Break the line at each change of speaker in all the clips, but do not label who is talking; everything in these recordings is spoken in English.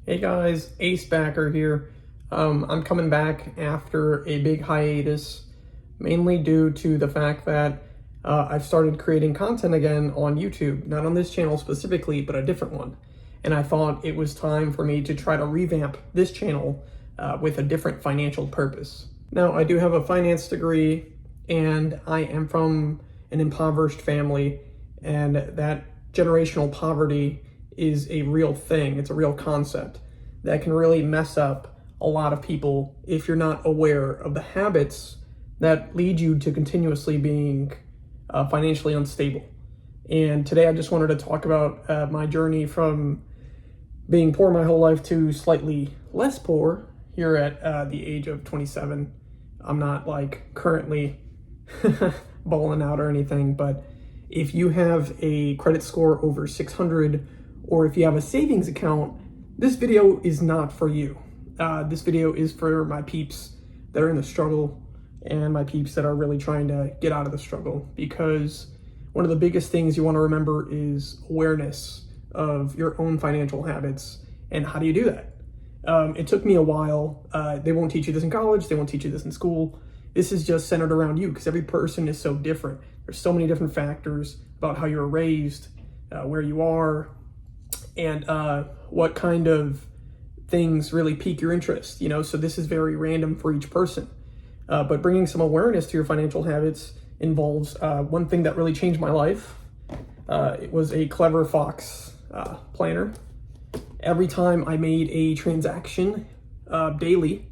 Hey guys, Ace Backer here. I'm coming back after a big hiatus, mainly due to the fact that I've started creating content again on YouTube, not on this channel specifically, but a different one. And I thought it was time for me to try to revamp this channel with a different financial purpose. Now, I do have a finance degree, and I am from an impoverished family, and that generational poverty is a real thing. It's a real concept that can really mess up a lot of people if you're not aware of the habits that lead you to continuously being financially unstable. And today I just wanted to talk about my journey from being poor my whole life to slightly less poor here at the age of 27. I'm not like currently balling out or anything, but if you have a credit score over 600, or if you have a savings account, this video is not for you. This video is for my peeps that are in the struggle and my peeps that are really trying to get out of the struggle, because one of the biggest things you want to remember is awareness of your own financial habits. And how do you do that? It took me a while. They won't teach you this in college. They won't teach you this in school. This is just centered around you because every person is so different. There's so many different factors about how you were raised, where you are, and what kind of things really pique your interest, so this is very random for each person. But bringing some awareness to your financial habits involves one thing that really changed my life. It was a Clever Fox planner. Every time I made a transaction daily,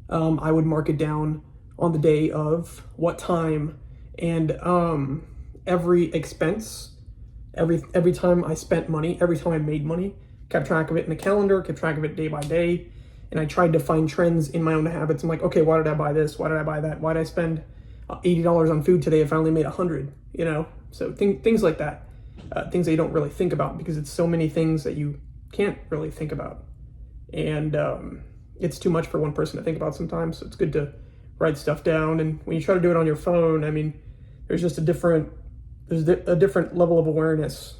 I would mark it down on the day of, what time, and every expense, every time I spent money, every time I made money, kept track of it in a calendar, kept track of it day by day. And I tried to find trends in my own habits. I'm like, okay, why did I buy this? Why did I buy that? Why did I spend $80 on food today if I only made 100? So things like that, things that you don't really think about because it's so many things that you can't really think about. And it's too much for one person to think about sometimes. So it's good to write stuff down. And when you try to do it on your phone, there's just a different level of awareness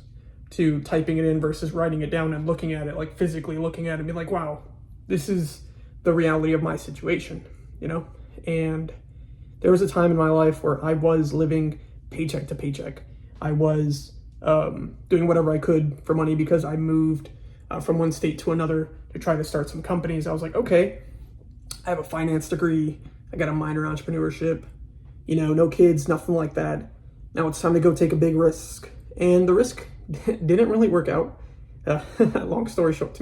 to typing it in versus writing it down and looking at it, like physically looking at it and be like, wow, this is the reality of my situation, And there was a time in my life where I was living paycheck to paycheck. I was doing whatever I could for money because I moved from one state to another to try to start some companies. I was like, okay, I have a finance degree. I got a minor in entrepreneurship, no kids, nothing like that. Now it's time to go take a big risk. And the risk didn't really work out. To make a long story short,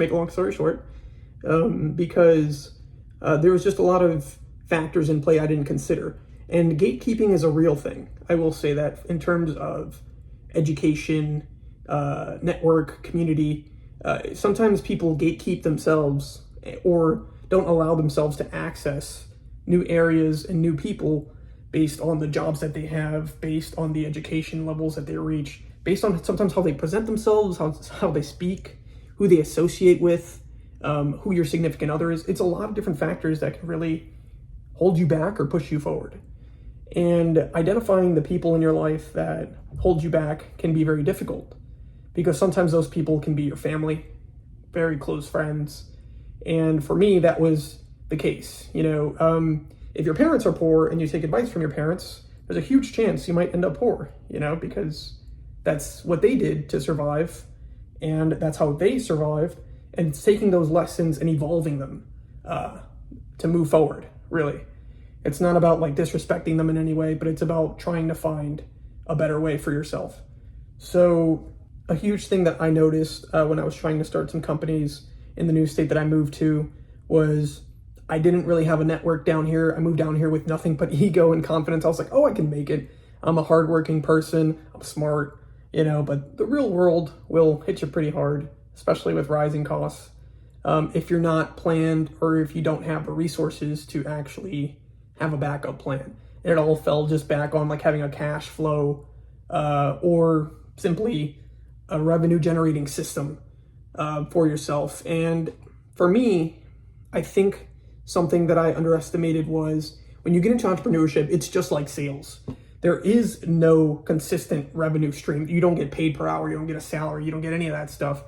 because there was just a lot of factors in play I didn't consider. And gatekeeping is a real thing. I will say that in terms of education, network, community, sometimes people gatekeep themselves or don't allow themselves to access new areas and new people based on the jobs that they have, based on the education levels that they reach, based on sometimes how they present themselves, how they speak, who they associate with, who your significant other is. It's a lot of different factors that can really hold you back or push you forward. And identifying the people in your life that hold you back can be very difficult because sometimes those people can be your family, very close friends. And for me, that was the case. If your parents are poor and you take advice from your parents, there's a huge chance you might end up poor, because that's what they did to survive, and that's how they survived, and it's taking those lessons and evolving them to move forward, really. It's not about like disrespecting them in any way, but it's about trying to find a better way for yourself. So a huge thing that I noticed when I was trying to start some companies in the new state that I moved to was I didn't really have a network down here. I moved down here with nothing but ego and confidence. I was like, oh, I can make it. I'm a hardworking person. I'm smart, but the real world will hit you pretty hard, especially with rising costs. If you're not planned or if you don't have the resources to actually have a backup plan. And it all fell just back on like having a cash flow or simply a revenue generating system for yourself. And for me, I think something that I underestimated was when you get into entrepreneurship, it's just like sales. There is no consistent revenue stream. You don't get paid per hour. You don't get a salary. You don't get any of that stuff.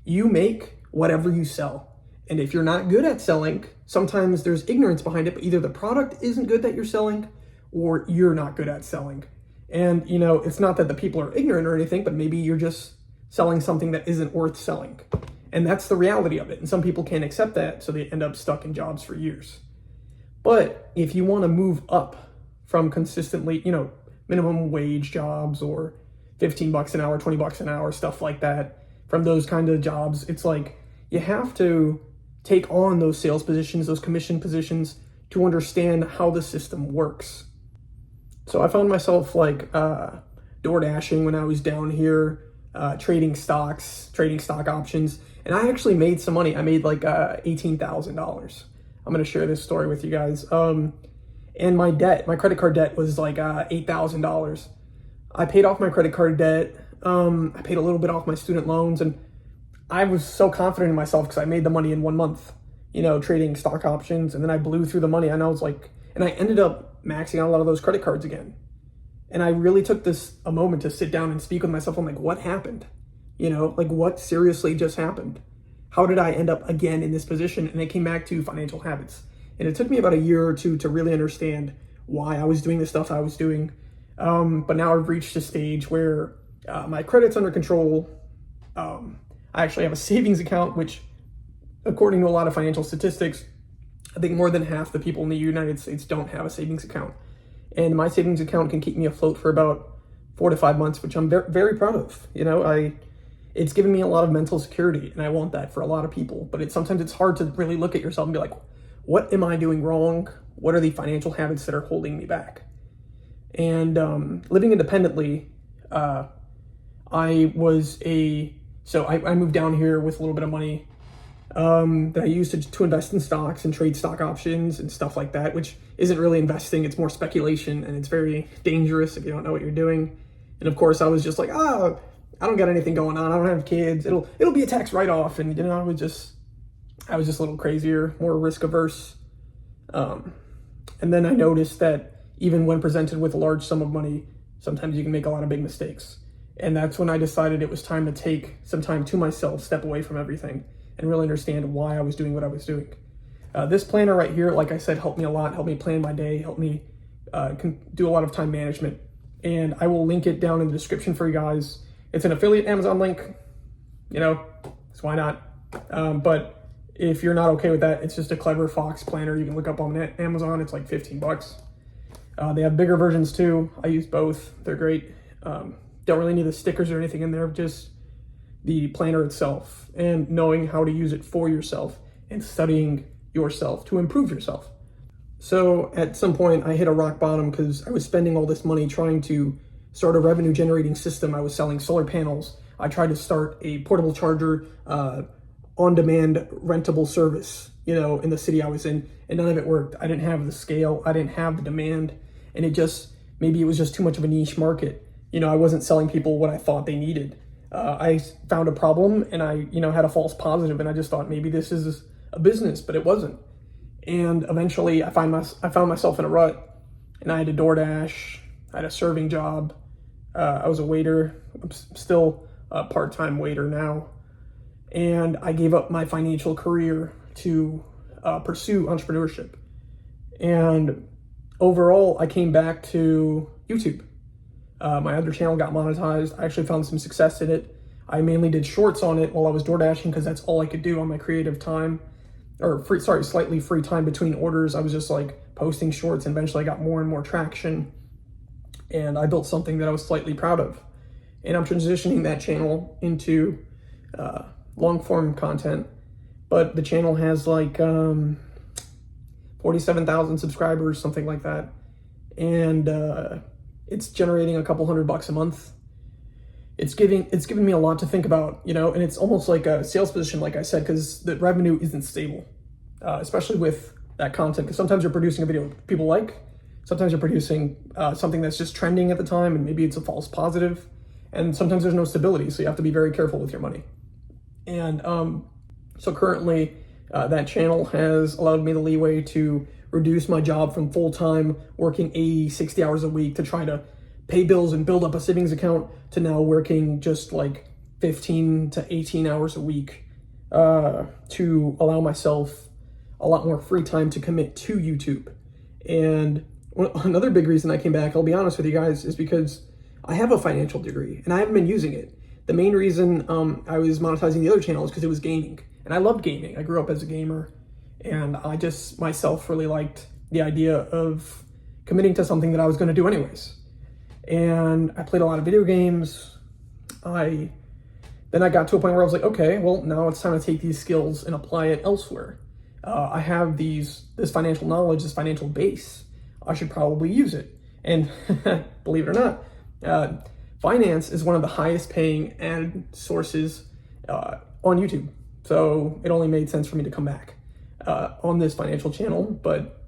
You make whatever you sell. And if you're not good at selling, sometimes there's ignorance behind it, but either the product isn't good that you're selling or you're not good at selling. And, it's not that the people are ignorant or anything, but maybe you're just selling something that isn't worth selling. And that's the reality of it. And some people can't accept that, so they end up stuck in jobs for years. But if you want to move up from consistently, minimum wage jobs or $15 an hour, $20 an hour, stuff like that, from those kind of jobs, it's like you have to take on those sales positions, those commission positions, to understand how the system works. So I found myself door dashing when I was down here, trading stock options, and I actually made some money. I made $18,000. I'm going to share this story with you guys. And my credit card debt was $8,000. I paid off my credit card debt. I paid a little bit off my student loans, and I was so confident in myself because I made the money in 1 month, trading stock options, and then I blew through the money. And I ended up maxing out a lot of those credit cards again. And I really took a moment to sit down and speak with myself. I'm like, what happened? What seriously just happened? How did I end up again in this position? And it came back to financial habits. And it took me about a year or two to really understand why I was doing the stuff I was doing. But now I've reached a stage where my credit's under control. I actually have a savings account, which, according to a lot of financial statistics, I think more than half the people in the United States don't have a savings account. And my savings account can keep me afloat for about 4 to 5 months, which I'm very, very proud of. It's given me a lot of mental security, and I want that for a lot of people. But sometimes it's hard to really look at yourself and be like, what am I doing wrong? What are the financial habits that are holding me back? And living independently, I moved down here with a little bit of money that I used to invest in stocks and trade stock options and stuff like that, which isn't really investing. It's more speculation, and it's very dangerous if you don't know what you're doing. And of course, I was just like, I don't got anything going on. I don't have kids. It'll be a tax write-off. And, I was just a little crazier, more risk averse. And then I noticed that even when presented with a large sum of money, sometimes you can make a lot of big mistakes. And that's when I decided it was time to take some time to myself, step away from everything, and really understand why I was doing what I was doing. This planner right here, like I said, helped me a lot, helped me plan my day, helped me do a lot of time management. And I will link it down in the description for you guys. It's an affiliate Amazon link, so why not? But if you're not okay with that, it's just a Clever Fox planner. You can look up on Amazon. It's like $15. They have bigger versions too. I use both. They're great. Don't really need the stickers or anything in there, just the planner itself and knowing how to use it for yourself and studying yourself to improve yourself. So at some point I hit a rock bottom because I was spending all this money trying to start a revenue generating system. I was selling solar panels. I tried to start a portable charger, on-demand rentable service, in the city I was in, and none of it worked. I didn't have the scale. I didn't have the demand, and maybe it was just too much of a niche market. I wasn't selling people what I thought they needed. I found a problem and I, had a false positive, and I just thought maybe this is a business, but it wasn't. And eventually I found myself in a rut, and I had to DoorDash. I had a serving job. I was a waiter. I'm still a part-time waiter now. And I gave up my financial career to pursue entrepreneurship. And overall, I came back to YouTube. My other channel got monetized. I actually found some success in it. I mainly did shorts on it while I was DoorDashing because that's all I could do on my creative time. Slightly free time between orders. I was just posting shorts, and eventually I got more and more traction. And I built something that I was slightly proud of. And I'm transitioning that channel into long form content. But the channel has 47,000 subscribers, something like that. And it's generating a couple $100 a month. It's giving me a lot to think about, and it's almost like a sales position, like I said, because the revenue isn't stable, especially with that content. Because sometimes you're producing a video people like, sometimes you're producing something that's just trending at the time, and maybe it's a false positive, and sometimes there's no stability, so you have to be very careful with your money. And so currently, that channel has allowed me the leeway to reduce my job from full-time, working 80, 60 hours a week to try to pay bills and build up a savings account, to now working just 15 to 18 hours a week to allow myself a lot more free time to commit to YouTube. And another big reason I came back, I'll be honest with you guys, is because I have a financial degree and I haven't been using it. The main reason I was monetizing the other channel is because it was gaming. And I loved gaming. I grew up as a gamer. And I just myself really liked the idea of committing to something that I was going to do anyways. And I played a lot of video games. Then I got to a point where I was like, okay, well, now it's time to take these skills and apply it elsewhere. I have this financial knowledge, this financial base. I should probably use it. And believe it or not, finance is one of the highest paying ad sources on YouTube. So it only made sense for me to come back on this financial channel, but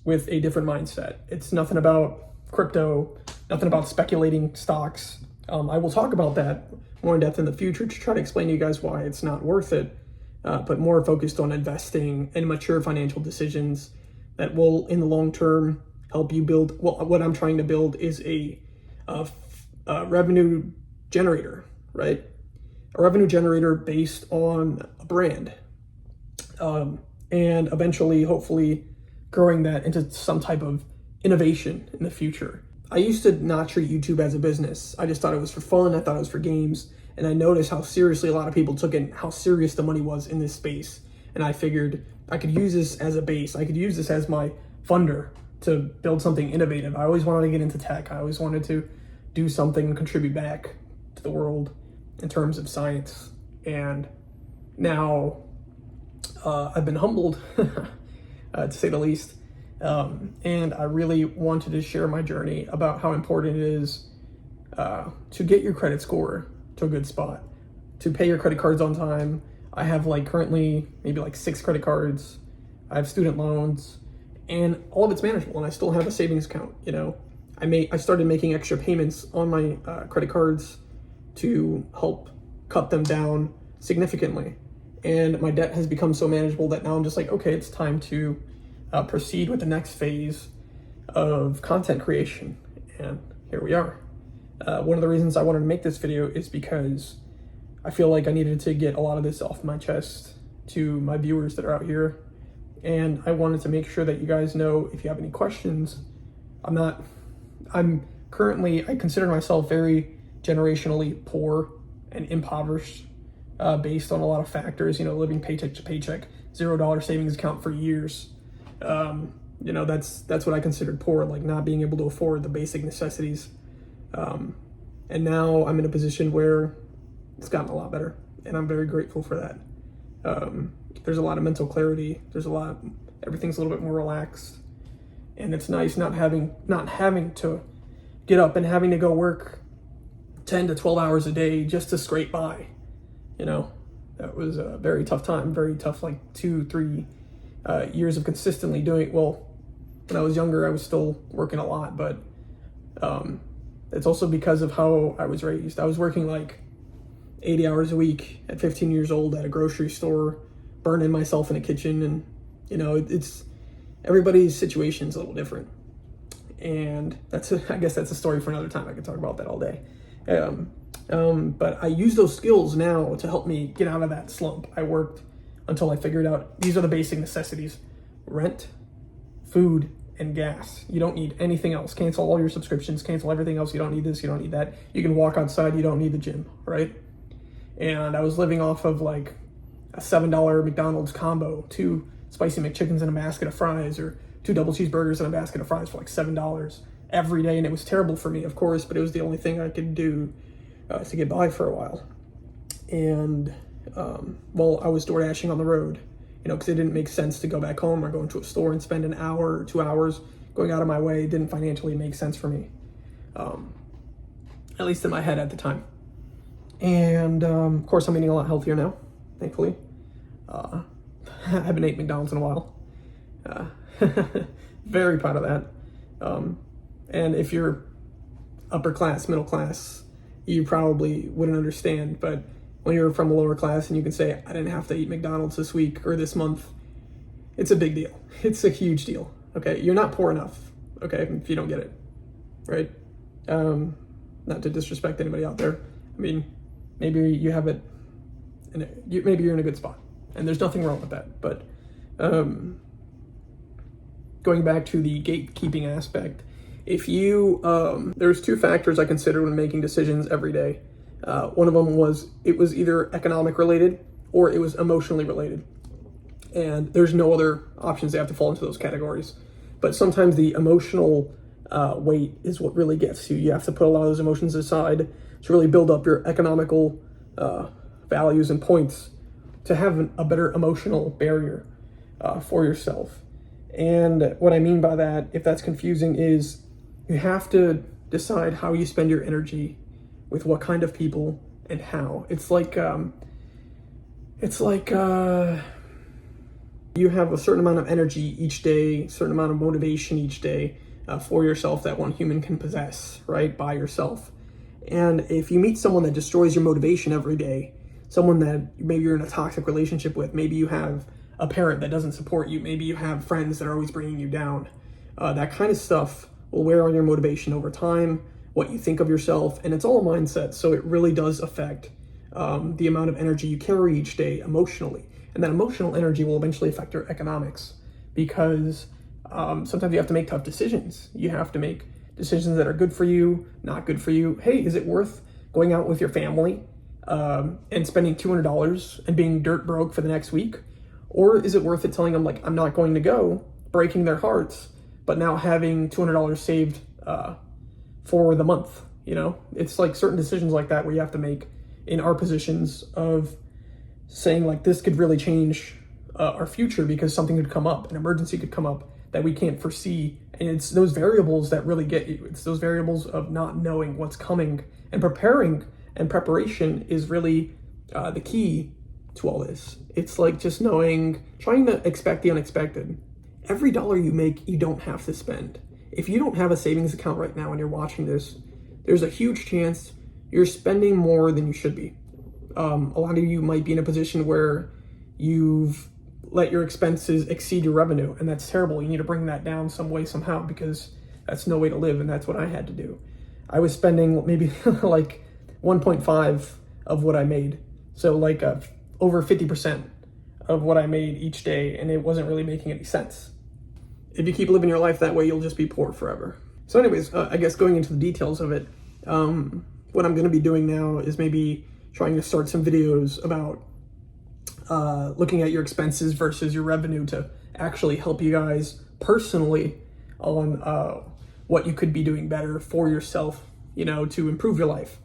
with a different mindset. It's nothing about crypto, nothing about speculating stocks. I will talk about that more in depth in the future to try to explain to you guys why it's not worth it, but more focused on investing and mature financial decisions that will, in the long term, help you build. Well, what I'm trying to build is a revenue generator, right? A revenue generator based on a brand, and eventually, hopefully, growing that into some type of innovation in the future. I used to not treat YouTube as a business. I just thought it was for fun. I thought it was for games. And I noticed how seriously a lot of people took it, and how serious the money was in this space. And I figured I could use this as a base. I could use this as my funder to build something innovative. I always wanted to get into tech. I always wanted to do something and contribute back to the world in terms of science. And now I've been humbled, to say the least. And I really wanted to share my journey about how important it is to get your credit score to a good spot, to pay your credit cards on time. I have currently maybe 6 credit cards. I have student loans, and all of it's manageable, and I still have a savings account. I started making extra payments on my credit cards to help cut them down significantly. And my debt has become so manageable that now I'm just okay, it's time to proceed with the next phase of content creation. And here we are. One of the reasons I wanted to make this video is because I feel like I needed to get a lot of this off my chest to my viewers that are out here. And I wanted to make sure that you guys know if you have any questions. I consider myself very generationally poor and impoverished based on a lot of factors, living paycheck to paycheck, $0 savings account for years. That's what I considered poor, not being able to afford the basic necessities. And now I'm in a position where it's gotten a lot better, and I'm very grateful for that. There's a lot of mental clarity. Everything's a little bit more relaxed, and it's nice not having to get up and having to go work 10 to 12 hours a day just to scrape by. That was a very tough time, very tough, 2-3 years of consistently doing. Well, when I was younger, I was still working a lot, but it's also because of how I was raised. I was working 80 hours a week at 15 years old at a grocery store, burning myself in a kitchen, and it's everybody's situation's a little different. And I guess that's a story for another time. I could talk about that all day. But I use those skills now to help me get out of that slump. I worked until I figured out these are the basic necessities: rent, food, and gas. You don't need anything else. Cancel all your subscriptions, cancel everything else. You don't need this, you don't need that. You can walk outside, you don't need the gym, right? And I was living off of a $7 McDonald's combo, 2 spicy McChickens and a basket of fries, or 2 double cheeseburgers and a basket of fries for $7 every day. And it was terrible for me, of course, but it was the only thing I could do to get by for a while. And I was door dashing on the road, because it didn't make sense to go back home or go into a store and spend an hour or 2 hours going out of my way. It didn't financially make sense for me, at least in my head at the time. And of course, I'm eating a lot healthier now, thankfully. I haven't ate McDonald's in a while. Very proud of that. And if you're upper class, middle class, you probably wouldn't understand, but when you're from the lower class and you can say, I didn't have to eat McDonald's this week or this month, it's a big deal. It's a huge deal. Okay, you're not poor enough, okay, if you don't get it, right? Not to disrespect anybody out there. Maybe you have it, maybe you're in a good spot. and there's nothing wrong with that. But going back to the gatekeeping aspect, if you, there's two factors I consider when making decisions every day. One of them was, it was either economic related or it was emotionally related. And there's no other options. They have to fall into those categories. But sometimes the emotional weight is what really gets you. You have to put a lot of those emotions aside to really build up your economical values and points to have a better emotional barrier for yourself. And what I mean by that, if that's confusing, is you have to decide how you spend your energy, with what kind of people, and how. It's like you have a certain amount of energy each day, certain amount of motivation each day for yourself that one human can possess, right, by yourself. And if you meet someone that destroys your motivation every day, someone that maybe you're in a toxic relationship with, maybe you have a parent that doesn't support you, maybe you have friends that are always bringing you down, that kind of stuff will wear on your motivation over time, what you think of yourself, and it's all a mindset. So it really does affect the amount of energy you carry each day emotionally. And that emotional energy will eventually affect your economics, because sometimes you have to make tough decisions. You have to make decisions that are good for you, not good for you. Hey, is it worth going out with your family and spending $200 and being dirt broke for the next week? Or is it worth it telling them, like, I'm not going to go, breaking their hearts, but now having $200 saved for the month? You know, it's like certain decisions like that where you have to make in our positions of saying, like, this could really change our future, because something could come up, an emergency could come up that we can't foresee. And it's those variables that really get you. It's those variables of not knowing what's coming, and preparing, and preparation is really the key to all this. It's like just knowing, trying to expect the unexpected. Every dollar you make, you don't have to spend. If you don't have a savings account right now and you're watching this, there's a huge chance you're spending more than you should be. A lot of you might be in a position where you've let your expenses exceed your revenue, and that's terrible. You need to bring that down some way, somehow, because that's no way to live, and that's what I had to do. I was spending maybe like 1.5 of what I made. So like over 50% of what I made each day, and it wasn't really making any sense. If you keep living your life that way, you'll just be poor forever. So anyways, I guess going into the details of it, what I'm going to be doing now is maybe trying to start some videos about looking at your expenses versus your revenue to actually help you guys personally on what you could be doing better for yourself, you know, to improve your life.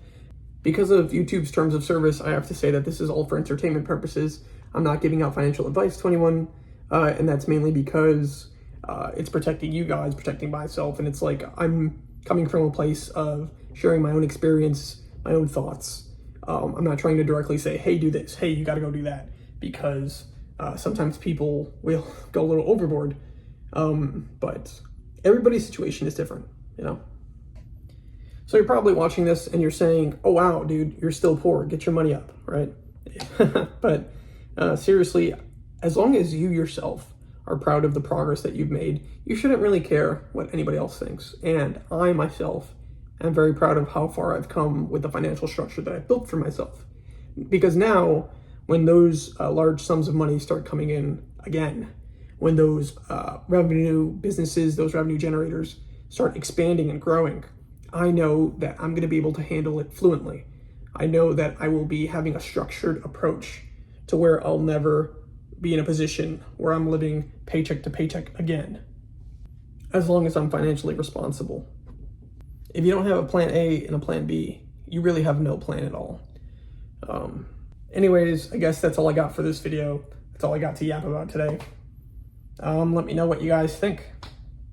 Because of YouTube's terms of service, I have to say that this is all for entertainment purposes. I'm not giving out financial advice to anyone, and that's mainly because it's protecting you guys, protecting myself, and it's like I'm coming from a place of sharing my own experience, my own thoughts. I'm not trying to directly say, hey, do this, hey, you got to go do that, because sometimes people will go a little overboard, but everybody's situation is different, you know? So you're probably watching this and you're saying, oh, wow, dude, you're still poor, get your money up, right? But seriously, as long as you yourself are proud of the progress that you've made, you shouldn't really care what anybody else thinks. And I myself am very proud of how far I've come with the financial structure that I've built for myself. Because now, when those large sums of money start coming in again, when those revenue businesses, those revenue generators start expanding and growing, I know that I'm going to be able to handle it fluently. I know that I will be having a structured approach to where I'll never be in a position where I'm living paycheck to paycheck again, as long as I'm financially responsible. If you don't have a plan A and a plan B, you really have no plan at all. Anyways, I guess that's all I got for this video. That's all I got to yap about today. Let me know what you guys think.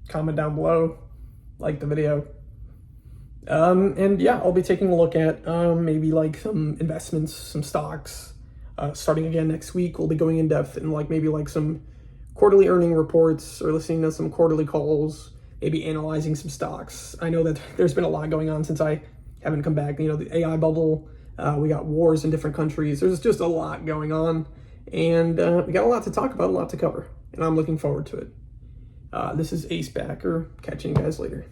Comment down below, like the video. And yeah, I'll be taking a look at maybe like some investments, some stocks. Starting again next week, we'll be going in depth in like maybe like some quarterly earning reports, or listening to some quarterly calls, maybe analyzing some stocks. I know that there's been a lot going on since I haven't come back. You know, the AI bubble, we got wars in different countries. There's just a lot going on, and we got a lot to talk about, a lot to cover, and I'm looking forward to it. This is Ace Backer, catching you guys later.